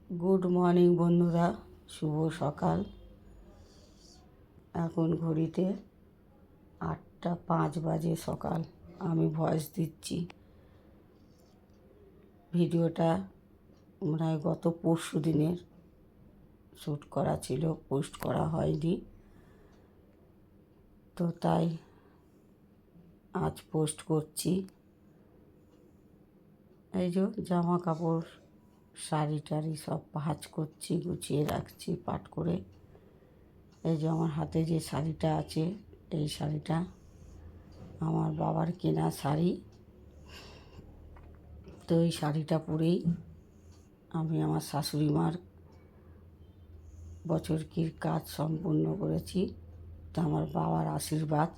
Good morning বন্ধুরা, শুভ সকাল। এখন ঘড়িতে 8:05 বাজে সকাল। আমি ভয়েস দিচ্ছি। ভিডিওটা মনে হয় গত পরশু দিনের শ্যুট করা ছিল, পোস্ট করা হয়নি, তো তাই আজ পোস্ট করছি। এই যে জামা কাপড়, শাড়ি টাড়ি সব ভাঁজ করছি, গুছিয়ে রাখছি পাট করে। এই যে আমার হাতে যে শাড়িটা আছে, এই শাড়িটা আমার বাবার কেনা শাড়ি। তো এই শাড়িটা পরেই আমি আমার শাশুড়ি মার বছরকির কাজ সম্পূর্ণ করেছি। তো আমার বাবার আশীর্বাদ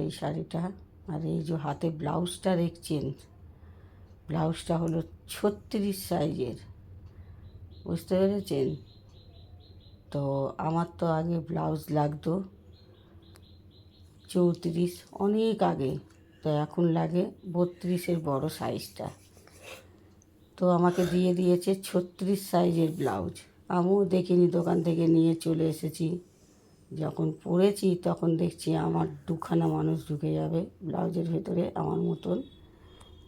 এই শাড়িটা। আর এই যে হাতে ব্লাউজটা দেখছেন, ব্লাউজটা হলো 36 সাইজের, বুঝতে পেরেছেন? তো আমার তো আগে ব্লাউজ লাগতো 34, অনেক আগে। তো এখন লাগে 32-এর বড় সাইজটা। তো আমাকে দিয়ে দিয়েছে 36 সাইজের ব্লাউজ। আমিও দেখিনি, দোকান থেকে নিয়ে চলে এসেছি। যখন পরেছি তখন দেখছি আমার দুখানা মানুষ ঢুকে যাবে ব্লাউজের ভেতরে আমার মতন।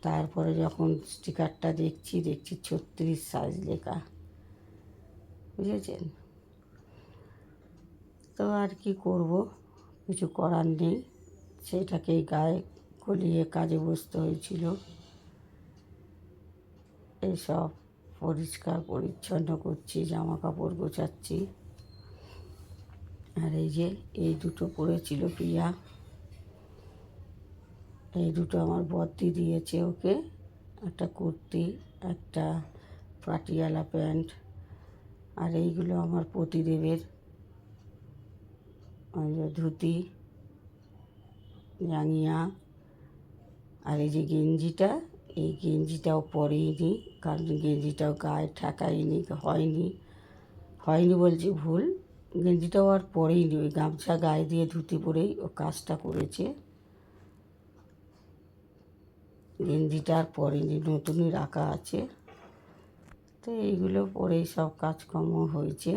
তারপরে যখন স্টিকারটা দেখছি 36 সাইজ লেখা, বুঝেছেন? তো আর কি করব, কিছু করার নেই, সেটাকেই গায়ে গলিয়ে কাজে বসতে হয়েছিল। এইসব পরিষ্কার পরিচ্ছন্ন করছি, জামা কাপড় গোছাচ্ছি। আর এই যে এই দুটো পরেছিল প্রিয়া, এই দুটো আমার বদ্দি দিয়েছে ওকে, একটা কুর্তি, একটা পাটিয়ালা প্যান্ট। আর এইগুলো আমার পতিদেবের ধুতি, জাঙ্গিয়া। আর এই যে গেঞ্জিটা, এই গেঞ্জিটাও পরেইনি, কারণ গেঞ্জিটাও গায়ে ঠেকাইনি, হয়নি বলছি ভুল, গেঞ্জিটাও আর পরেইনি, ওই গামছা গায়ে দিয়ে ধুতি পরেই ও কাজটা করেছে। গেঞ্জিটা আর পরেনি, নতুনই রাখা আছে। তো এইগুলো পরেই সব কাজকর্ম হয়েছে।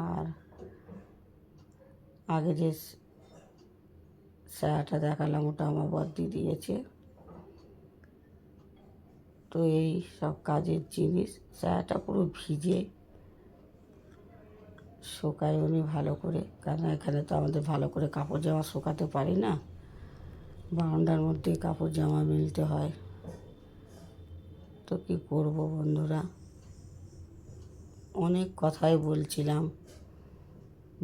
আর আগে যে সায়াটা দেখালাম ওটা আমার বদ্দি দিয়েছে। তো এই সব কাজের জিনিস, সায়াটা পুরো ভিজে শোকায় উনি ভালো করে, কারণ এখানে তো আমাদের ভালো করে কাপড় জামা শোকাতে পারি না, বারান্দার মধ্যে কাপড় জামা মেলতে হয়। তো কী করব বন্ধুরা, অনেক কথাই বলছিলাম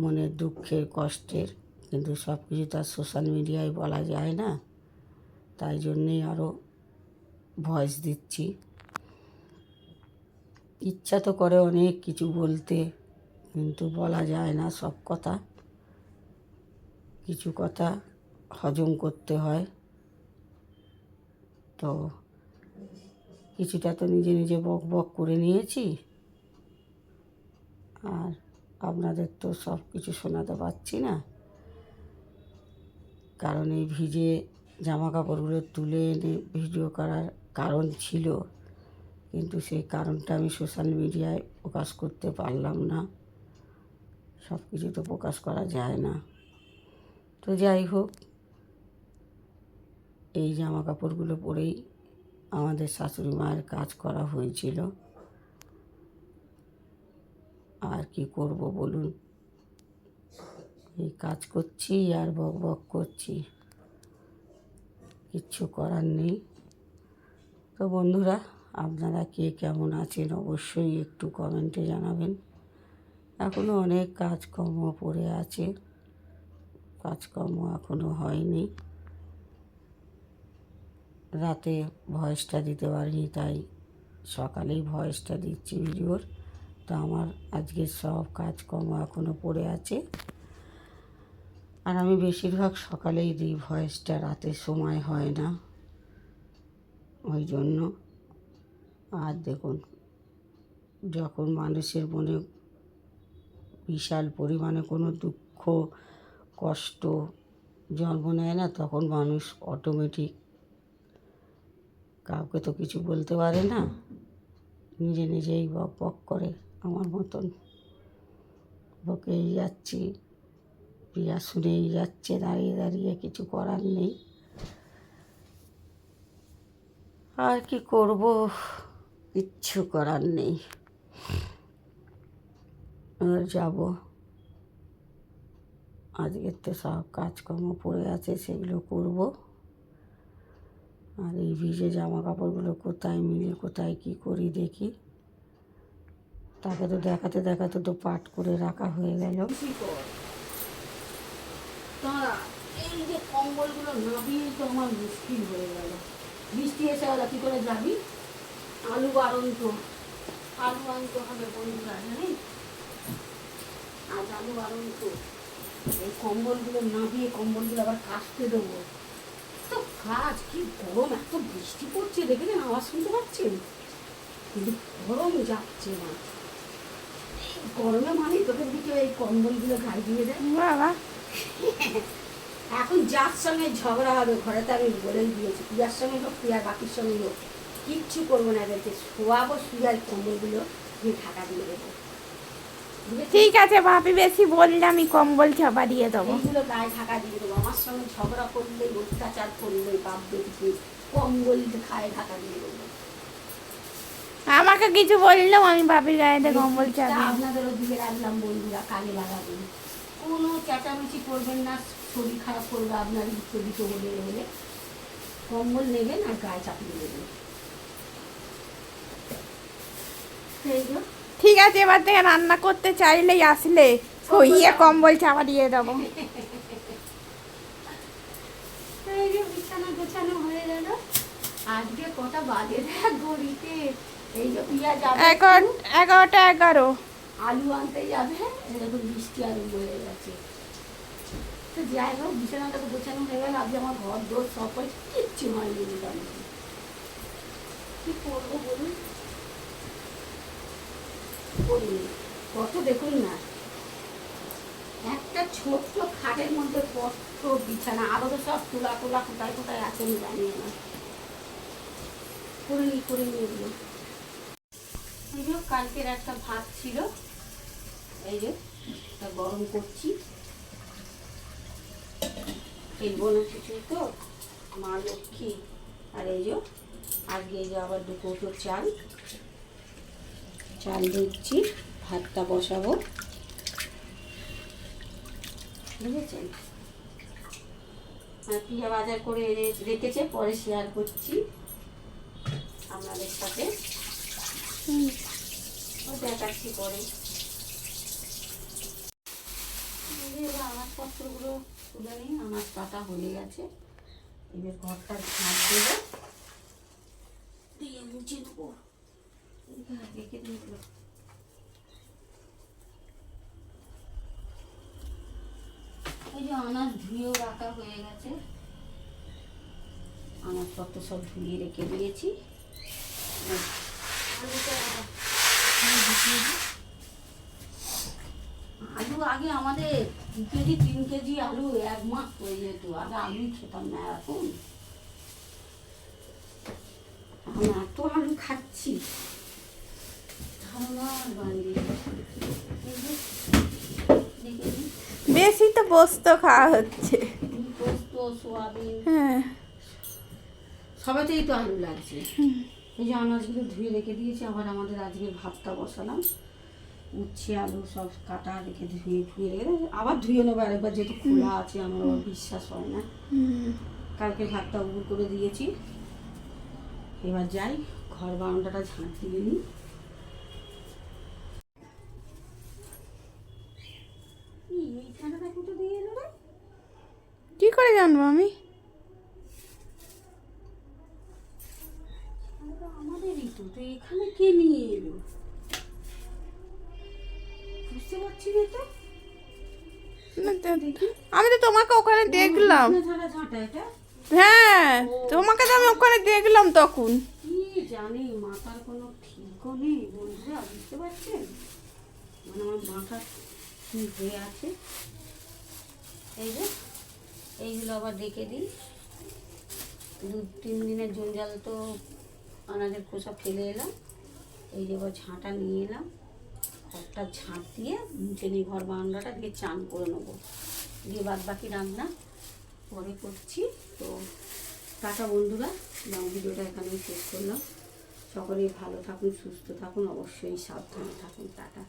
মনের দুঃখের কষ্টের, কিন্তু সব কিছু তার সোশ্যাল মিডিয়ায় বলা যায় না, তাই জন্যেই আরও ভয়েস দিচ্ছি। ইচ্ছা তো করে অনেক কিছু বলতে, কিন্তু বলা যায় না সব কথা, কিছু কথা হজম করতে হয়। তো কিছুটা তো নিজে নিজে বক বক করে নিয়েছি, আর আপনাদের তো সব কিছু শোনাতে পারছি না, কারণ এই ভিজে জামা কাপড়গুলো তুলে এনে ভিডিও করার কারণ ছিল, কিন্তু সেই কারণটা আমি সোশ্যাল মিডিয়ায় প্রকাশ করতে পারলাম না। সব কিছু তো প্রকাশ করা যায় না। তো যাই হোক, এই জামা কাপড়গুলো পরেই আমাদের শাশুড়ি মায়ের কাজ করা হয়েছিল। আর কি করব বলুন, এই কাজ করছি আর বক বক করছি, কিচ্ছু করার নেই। তো বন্ধুরা, আপনারা কে কেমন আছেন অবশ্যই একটু কমেন্টে জানাবেন। এখনও অনেক কাজকর্ম পড়ে আছে, কাজকর্ম এখনও হয়নি। রাতে ভয়েসটা দিতে পারিনি, তাই সকালেই ভয়েসটা দিচ্ছি ভিডিওর। তো আমার আজকের সব কাজকর্ম এখনও পড়ে আছে, আর আমি বেশিরভাগ সকালেই দিই ভয়েসটা, রাতে সময় হয় না ওই জন্য। আর দেখুন, যখন মানুষের মনে বিশাল পরিমাণে কোনো দুঃখ কষ্ট জন্ম নেয় না, তখন মানুষ অটোমেটিক কাউকে তো কিছু বলতে পারে না, নিজে নিজেই বক বক করে আমার মতন বকেই যাচ্ছি। প্রিয়া শুনেই যাচ্ছে দাঁড়িয়ে দাঁড়িয়ে, কিছু করার নেই। আর কি করব, কিচ্ছু করার নেই। আর যাব, আজকের তো সব কাজকর্ম পড়ে আছে, সেগুলো করব। আর এই ভিজে জামা কাপড়গুলো কোথায় মিলে কোথায় কি করি দেখি। তাকে তো দেখাতে দেখাতে তো পাট করে রাখা হয়ে গেল। এই যে কম্বলগুলো নামিয়ে তো আমার মুশকিল হয়ে গেল। বৃষ্টি এসে গেল, কী করে যাবি? আলু আনতে হবে বন্ধুরা, জানি আজ আলু তো এই কম্বলগুলো নামিয়ে কম্বলগুলো আবার কাচতে দেবো। তো কাজ কি গরম, এত বৃষ্টি পড়ছে, দেখেছেন আওয়াজ শুনতে পাচ্ছেন? কিন্তু গরম যাচ্ছে না। গরমে মানে তোদের দিকে এই কম্বলগুলো গায়ে দিয়ে দেয় বাবা। এখন যার সঙ্গে ঝগড়া হবে ঘরেতে আমি বলেই দিয়েছি, প্রিয়ার সঙ্গে হোক প্রিয়ার বাকির সঙ্গে হোক, কিচ্ছু করবো না, এদেরকে শোয়াবো, শুয়ার কম্বলগুলো দিয়ে ঢাকা দিয়ে দেবো। ঠিক আছে ভাবি, বেশি বললে আমি কম্বল চাপা দিয়ে দেবো। এইগুলো গায়ে ঢাকা দিয়ে দেবো। আমার সঙ্গে ঝগড়া করলেই, অত্যাচার করলেই, বাপ দেখছি কম্বল খায়ে ঢাকা দিয়ে দেবো। আমাকে কিছু বললেও আমি ভাবির গায়ে কম্বল চাপা। আপনাদেরও দিকে রাখলাম বন্ধুরা, কাজে লাগাবেন, কোনো চেঁচামেচি করবেন না, শরীর খারাপ করবে আপনার ইত্যাদিত হলে কম্বল নেবেন আর গায়ে চাপিয়ে দেবেন। ঠিক আছে, এবার থেকে রান্না করতে চাইলেই আসলে কইয়ে কম্বল চাপা দিয়ে দেবো। বিছানা গোছানো হয়ে গেল। আজকে কটা বাজে ঘড়িতে? এই যে পিয়া যাবে 11টা 11। আলু আনতে যাবে, এরকম বৃষ্টি আরম্ভ হয়ে গেছে। তো যাই হোক, বিছানাটা তো গোছানো হয়ে গেল। আজকে আমার ঘর দোর সব কিচ্ছু হয়নি মোটামুটি। কি করবো বলুন, করিনি। কত দেখুন না, একটা ছোট্ট খাটের মধ্যে কত বিছানা, আরো তো সব তোলা তোলা কোথায় কোথায় আছে আমি জানি না। করিনি এগুলো। এই যে কালকের একটা ভাত ছিল, এই যে গরম করছি, ফেলবো না কিছুই তো, মা লক্ষ্মী। আর এই যে আজকে এই যে আবার 2 কৌটো চাল দিচ্ছি, ভাতটা বসাবো, বুঝেছেন? আর পিয়া বাজার করে রেখেছে, পরে শেয়ার করছি আপনাদের সাথে, দেখাচ্ছি পরে। আনাজপত্রগুলো তুলে নিই, আনাজ কাটা হয়ে গেছে। এবার ঘরটা ঝাঁট দেবো, দিয়ে মুছে নেবো, রেখে দিয়েছিল। এই যে আনাজ ধুয়েও রাখা হয়ে গেছে, আনাজপত্র সব ধুয়ে রেখে দিয়েছি। আলু আগে আমাদের 2 কেজি 3 কেজি আলু 1 মাস হয়ে যেত, আগে আলুই খেতাম না। এখন এত আলু খাচ্ছি, বেশি তো পোস্ত খাওয়া হচ্ছে। পোস্ত, সোয়াবিন, হ্যাঁ, সবেতেই তো আলু লাগছে। এই যে আনাজগুলো ধুয়ে রেখে দিয়েছি, আবার আমাদের আজকে ভাতটা বসালাম, উচ্ছে আলু সব কাটা রেখে ধুয়ে রেখে আবার ধুয়ে নেবো আরেকবার, যেহেতু খোলা আছে আমার আবার বিশ্বাস হয় না। কালকে ভাতটা উবুর করে দিয়েছি, এবার যাই ঘর বারান্দাটা ঝাঁট দিয়ে নিই। এইখানটা কোথা দিয়ে এলো রে? কি করে জানবো আমি? আমাদেরই তো, তো এখানে কে নিয়ে এলো বুঝতে পারছি না তো। আমি তো তোমাকে ওখানে দেখলাম। হ্যাঁ, তোমাকে তো আমি ওখানে দেখলাম তখন। কি জানি, মাথার কোনো ঠিকও নেই বন্ধুরা, বুঝতে পারছেন? মানে আমার মাথা কি হয়ে আছে। এই যে এইগুলো আবার রেখে দিই, 2-3 দিনের জঞ্জাল তো আনাজের খোসা ফেলে এলাম, এই যে এবার ঝাঁটা নিয়ে এলাম, ঘরটা ঝাঁট দিয়ে মুছে নিই, ঘর বারান্দাটা দিয়ে চান করে নেবো, দিয়ে বাদ বাকি রান্না পরে করছি। তো টাটা বন্ধুরা, ভিডিওটা এখানেই শেষ করলাম। সকলেই ভালো থাকুন, সুস্থ থাকুন, অবশ্যই সাবধানে থাকুন। টাটা।